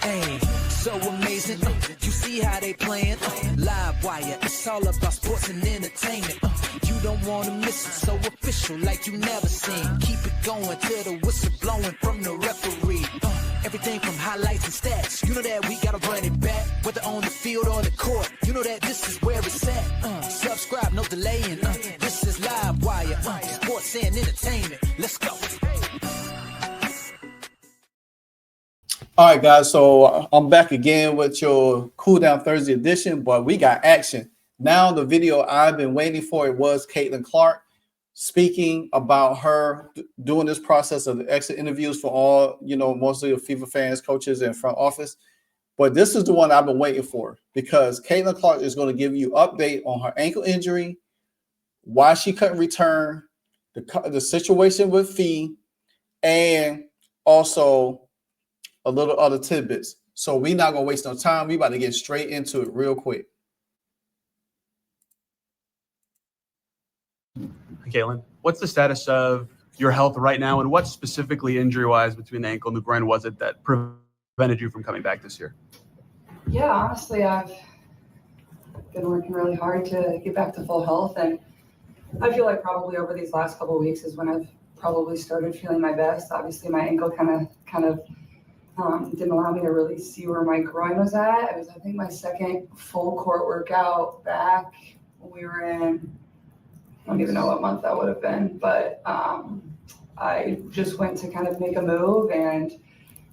Hey, so amazing. You see how they playing? Live wire. It's all about sports and entertainment. You don't want to miss it. So official, like you never seen. Keep it going till the whistle blowing from the referee. Everything from highlights and stats. You know that we gotta run it back. Whether on the field or the court. You know that this is where it's at. Subscribe, no delaying. This is Live Wire. Sports and entertainment. Let's go. All right, guys. So I'm back again with your Cool Down Thursday edition, but we got action. Now the video I've been waiting for, it was Caitlin Clark speaking about her doing this process of the exit interviews for all, mostly of FIFA fans, coaches, and front office. But this is the one I've been waiting for because Caitlin Clark is going to give you update on her ankle injury, why she couldn't return, the situation with Fee, and also a little other tidbits. So we're not going to waste no time. We about to get straight into it real quick. Caitlin, what's the status of your health right now, and what specifically injury-wise between the ankle and the groin was it that prevented you from coming back this year? Yeah, honestly, I've been working really hard to get back to full health, and I feel like probably over these last couple of weeks is when I've probably started feeling my best. Obviously, my ankle kind of didn't allow me to really see where my groin was at. It was, I think, my second full court workout back when we were in, I don't even know what month that would have been, but I just went to kind of make a move, and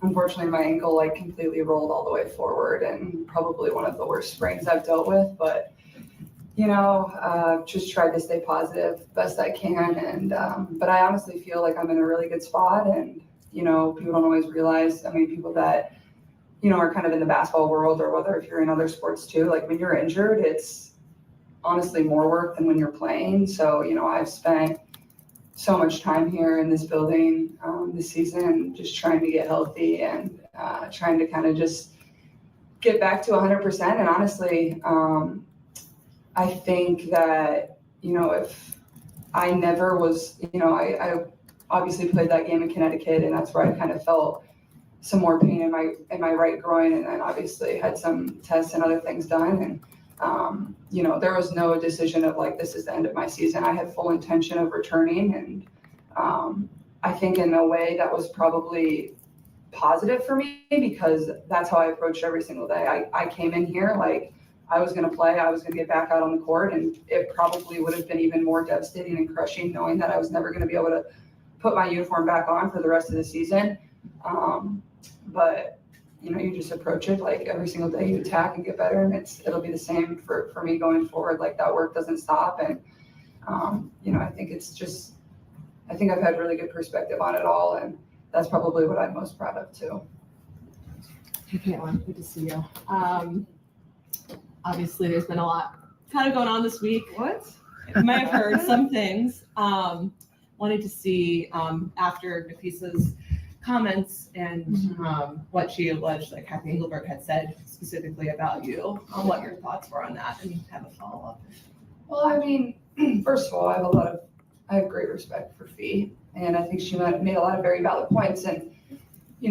unfortunately my ankle completely rolled all the way forward, and probably one of the worst sprains I've dealt with. But just tried to stay positive best I can, and but I honestly feel like I'm in a really good spot. And people don't always realize, people that are kind of in the basketball world, or whether if you're in other sports too, like when you're injured, it's honestly more work than when you're playing. So I've spent so much time here in this building this season just trying to get healthy and trying to kind of just get back to 100%. And honestly, I think that if I never was, I obviously played that game in Connecticut, and that's where I kind of felt some more pain in my right groin, and then obviously had some tests and other things done. And there was no decision of this is the end of my season. I had full intention of returning, and I think in a way that was probably positive for me, because that's how I approached every single day. I came in here I was going to play, I was going to get back out on the court, and it probably would have been even more devastating and crushing knowing that I was never going to be able to put my uniform back on for the rest of the season. But you just approach it every single day you attack and get better, and it'll be the same for me going forward. That work doesn't stop. And I think I've had really good perspective on it all, and that's probably what I'm most proud of too. Hey Caitlin, good to see you. Obviously there's been a lot kind of going on this week. What? You might have heard some things. Wanted to see after Nafisa's comments and what she alleged that Cathy Engelbert had said specifically about you, what your thoughts were on that, and have a follow-up. Well, first of all, I have great respect for Fee, and I think she made a lot of very valid points. And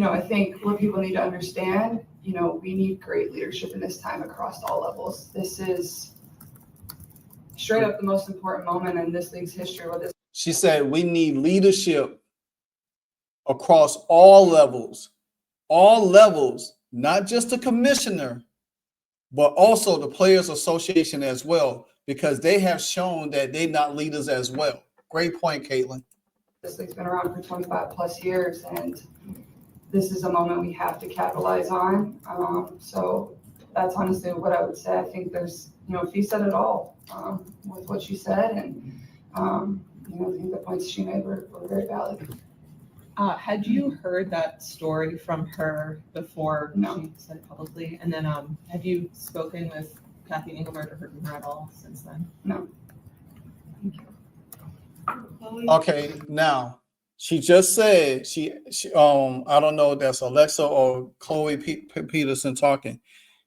I think what people need to understand, we need great leadership in this time across all levels. This is straight up the most important moment in this league's history. She said we need leadership across all levels, not just the commissioner, but also the Players Association as well, because they have shown that they're not leaders as well. Great point, Caitlin. This league's been around for 25 plus years, and this is a moment we have to capitalize on. So that's honestly what I would say. I think there's, Fee said it all with what she said, and I think the points she made were very valid. Had you heard that story from her before No. she said it publicly? And then have you spoken with Cathy Engelbert or heard from her at all since then? No. Thank you. Okay, now she just said she I don't know if that's Alexa or Chloe Peterson talking.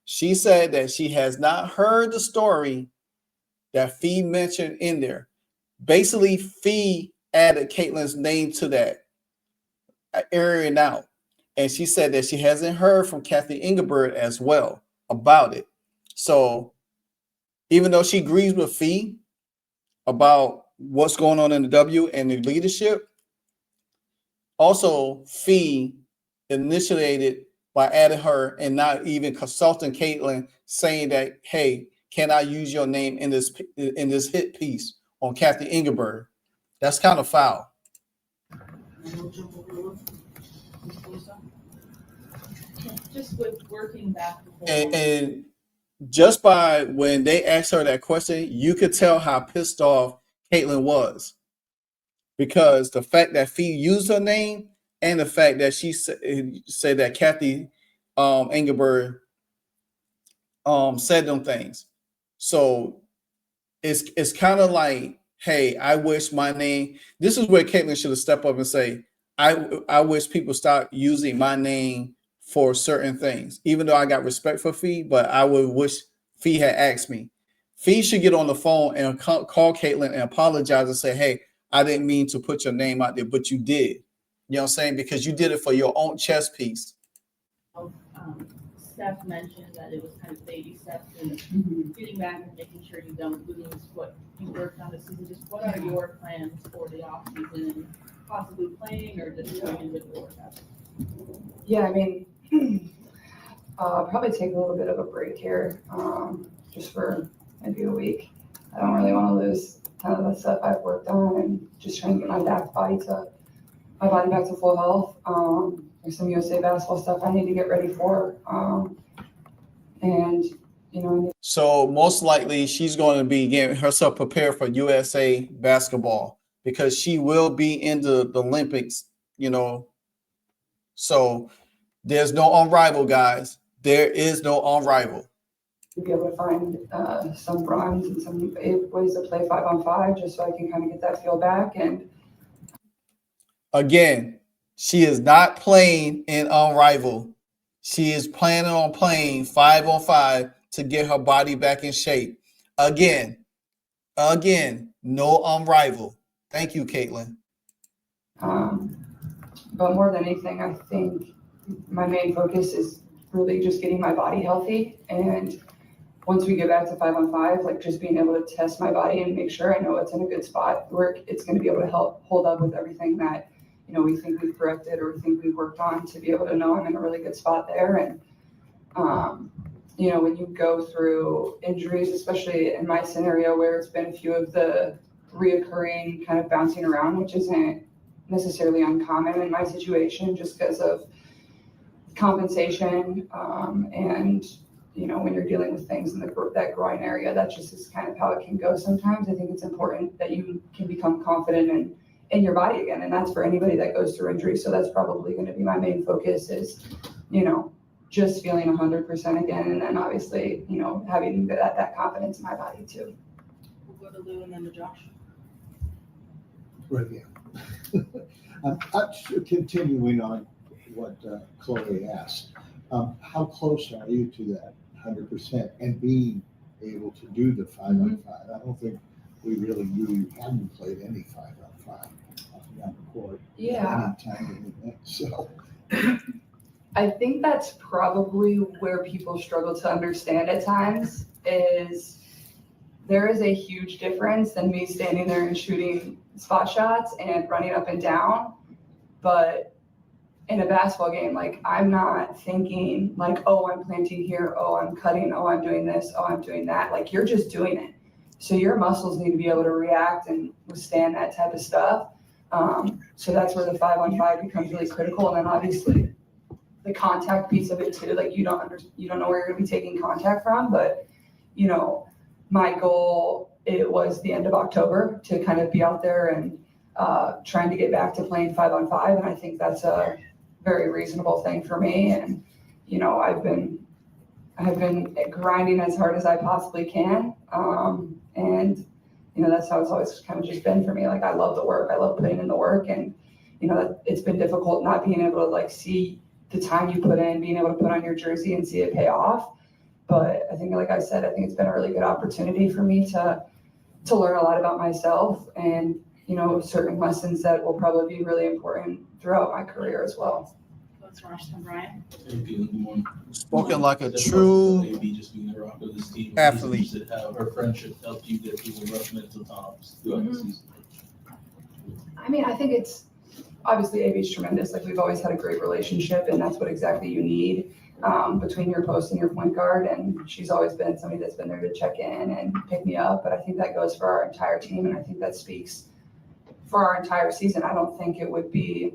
She said that she has not heard the story that Fee mentioned in there. Basically, Fee added Caitlin's name to that area now. And she said that she hasn't heard from Cathy Engelbert as well about it. So even though she agrees with Fee about what's going on in the W and the leadership, also Fee initiated by adding her and not even consulting Caitlin, saying that, hey, can I use your name in this hit piece on Cathy Engelbert? That's kind of foul. Just with working back and forth. And just by when they asked her that question, you could tell how pissed off Caitlin was, because the fact that Fee used her name and the fact that she said that Cathy Engelbert said them things. So it's kind of like, hey, I wish my name. This is where Caitlin should have stepped up and say, I wish people stop using my name for certain things. Even though I got respect for Fee, but I would wish Fee had asked me. Fee should get on the phone and call Caitlin and apologize and say, hey, I didn't mean to put your name out there, but you did. You know what I'm saying? Because you did it for your own chess piece. Steph mentioned that it was kind of baby steps and getting back and making sure you don't lose what you worked on this season. Just what are your plans for the off season and possibly playing or just doing individual workouts? Yeah, I mean, probably take a little bit of a break here, just for maybe a week. I don't really want to lose kind of the stuff I've worked on and just trying to get my body back to full health. There's some USA basketball stuff I need to get ready for. And, you know. So most likely she's going to be getting herself prepared for USA basketball because she will be in the Olympics, you know. So there's no unrivaled, guys. There is no unrivaled. Be able to find some runs and some ways to play 5-on-5 just so I can kind of get that feel back. And again, she is not playing in unrivaled. She is planning on playing 5-on-5 to get her body back in shape. Again, no unrivaled. Thank you, Caitlin. But more than anything, I think my main focus is really just getting my body healthy. And once we get back to 5-on-5, like just being able to test my body and make sure I know it's in a good spot where it's going to be able to help hold up with everything that, you know, we think we've corrected or we think we've worked on, to be able to know I'm in a really good spot there. And, you know, when you go through injuries, especially in my scenario where it's been a few of the reoccurring kind of bouncing around, which isn't necessarily uncommon in my situation just because of compensation, and, you know, when you're dealing with things in that groin area, that just is kind of how it can go sometimes. I think it's important that you can become confident in your body again, and that's for anybody that goes through injury. So that's probably going to be my main focus is, you know, just feeling 100% again, and then obviously, you know, having that confidence in my body too. We'll go to Lou and then to Josh. Right, yeah. I'm continuing on what Chloe asked. How close are you to that 100% and being able to do the 5-on-5? I don't think we really knew you hadn't played any 5-on-5 on the court. Yeah. Any time in the event, so. I think that's probably where people struggle to understand at times is there is a huge difference than me standing there and shooting spot shots and running up and down. But in a basketball game, like, I'm not thinking like, oh, I'm planting here, oh, I'm cutting, oh, I'm doing this, oh, I'm doing that. Like, you're just doing it. So your muscles need to be able to react and withstand that type of stuff. So that's where the 5-on-5 becomes really critical. And then obviously the contact piece of it too, like you don't know where you're gonna be taking contact from, but, you know, my goal, it was the end of October to kind of be out there and trying to get back to playing 5-on-5. And I think that's a very reasonable thing for me. And, you know, I've been grinding as hard as I possibly can. And, you know, that's how it's always kind of just been for me. Like, I love the work. I love putting in the work. And, you know, it's been difficult not being able to like see the time you put in, being able to put on your jersey and see it pay off. But I think, like I said, I think it's been a really good opportunity for me to learn a lot about myself and, you know, certain lessons that will probably be really important throughout my career as well. Coach Sports Washington, Brian. Spoken like a true just being the rock of this team. athlete. How her friendship helped you get through the rough mental times throughout the season. I mean, I think it's obviously AB's tremendous. Like we've always had a great relationship, and that's what exactly you need between your post and your point guard. And she's always been somebody that's been there to check in and pick me up. But I think that goes for our entire team, and I think that speaks for our entire season. I don't think it would be,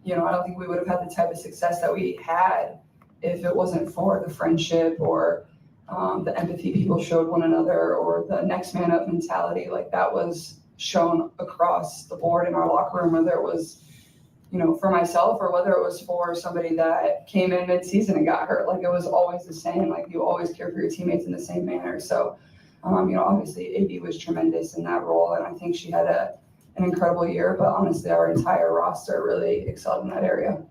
I don't think we would have had the type of success that we had if it wasn't for the friendship or the empathy people showed one another or the next man up mentality. Like that was shown across the board in our locker room, whether it was, for myself or whether it was for somebody that came in mid-season and got hurt. Like it was always the same. Like you always care for your teammates in the same manner. So, obviously AB was tremendous in that role, and I think she had an incredible year, but honestly, our entire roster really excelled in that area.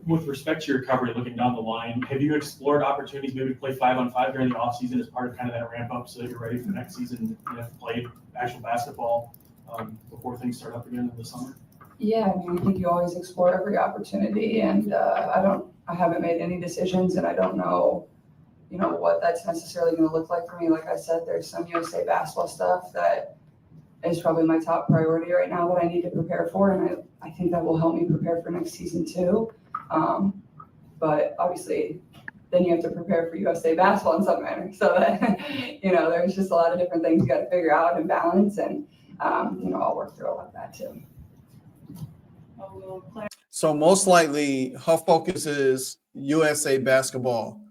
With respect to your recovery, looking down the line, have you explored opportunities maybe to play 5-on-5 during the offseason as part of kind of that ramp up so that you're ready for next season and have played actual basketball before things start up again in the summer? Yeah, I mean, I think you always explore every opportunity, and I haven't made any decisions, and I don't know, what that's necessarily going to look like for me. Like I said, there's some USA basketball stuff that is probably my top priority right now that I need to prepare for, and I think that will help me prepare for next season too. But obviously, then you have to prepare for USA basketball in some manner. So that, there's just a lot of different things you got to figure out and balance, and I'll work through all of that too. So most likely her focus is USA basketball.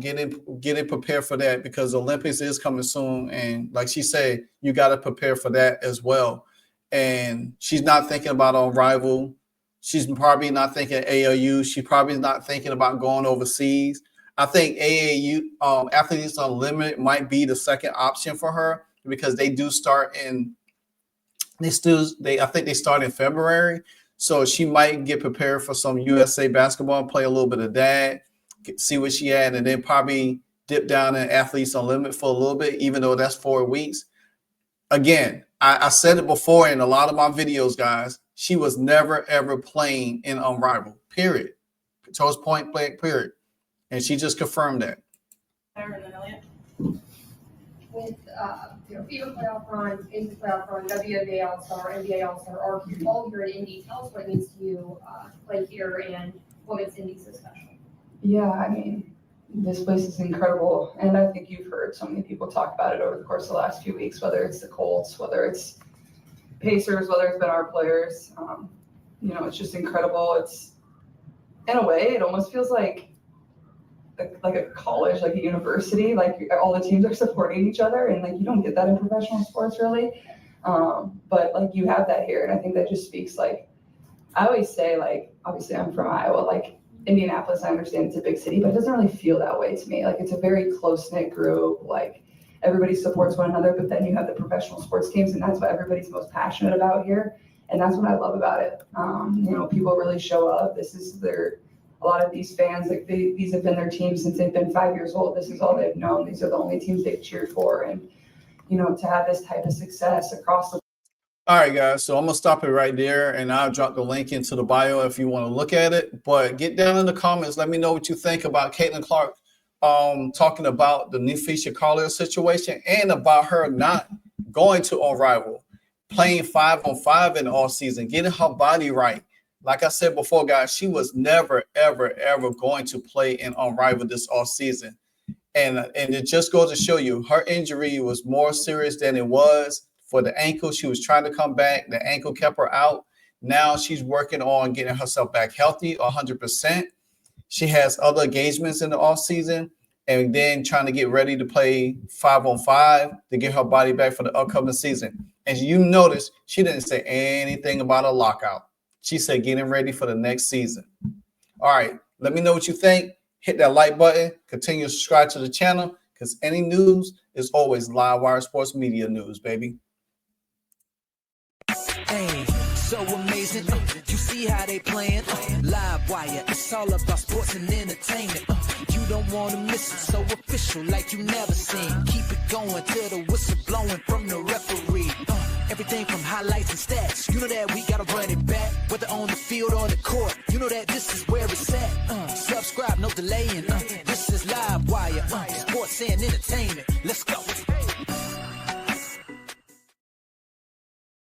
Getting prepared for that because Olympics is coming soon, and like she said, you got to prepare for that as well. And she's not thinking about on rival. She's probably not thinking AAU. She's probably not thinking about going overseas. I think AAU, Athletes Unlimited, might be the second option for her because they do start I think they start in February. So she might get prepared for some USA basketball, play a little bit of that, see what she had, and then probably dip down in Athletes Unlimited for a little bit, even though that's 4 weeks. Again, I said it before in a lot of my videos, guys. She was never, ever playing in Unrivaled, period. Chose point blank, period. And she just confirmed that. With FIBA playoff run, into playoff run, WNBA All-Star, NBA All-Star, are all here at Indy. Tell us what it means to you to play here and what makes Indy so special. Yeah, I mean, this place is incredible, and I think you've heard so many people talk about it over the course of the last few weeks, whether it's the Colts, whether it's Pacers, whether it's been our players. It's just incredible. It's, in a way, it almost feels like a college, like a university, like all the teams are supporting each other, and like you don't get that in professional sports really. But like you have that here, and I think that just speaks, like, I always say, like, obviously I'm from Iowa, like Indianapolis, I understand it's a big city, but it doesn't really feel that way to me. Like it's a very close-knit group, like everybody supports one another, but then you have the professional sports teams, and that's what everybody's most passionate about here. And that's what I love about it. People really show up. A lot of these fans, like these have been their teams since they've been 5 years old. This is all they've known. These are the only teams they've cheered for. And, to have this type of success across the. All right, guys. So I'm going to stop it right there, and I'll drop the link into the bio if you want to look at it. But get down in the comments. Let me know what you think about Caitlin Clark talking about the Nefisha Collier situation and about her not going to Unrivaled, playing 5-on-5 in the offseason, getting her body right. Like I said before, guys, she was never, ever, ever going to play in Unrivaled this offseason. And it just goes to show you her injury was more serious than it was for the ankle. She was trying to come back. The ankle kept her out. Now she's working on getting herself back healthy 100%. She has other engagements in the offseason and then trying to get ready to play 5-on-5 to get her body back for the upcoming season. And you notice she didn't say anything about a lockout. She said getting ready for the next season. All right, let me know what you think. Hit that like button. Continue to subscribe to the channel because any news is always Live Wire Sports Media news, baby. Hey, so amazing. You see how they playing? Live Wire, it's all about sports and entertainment. You don't want to miss it, so official like you never seen. Keep it going till the whistle blowing from the referee. Everything from highlights and stats. You know that we gotta run it back. Whether on the field or the court. You know that this is where it's at. Subscribe, no delaying. This is Live Wire. Sports and entertainment. Let's go.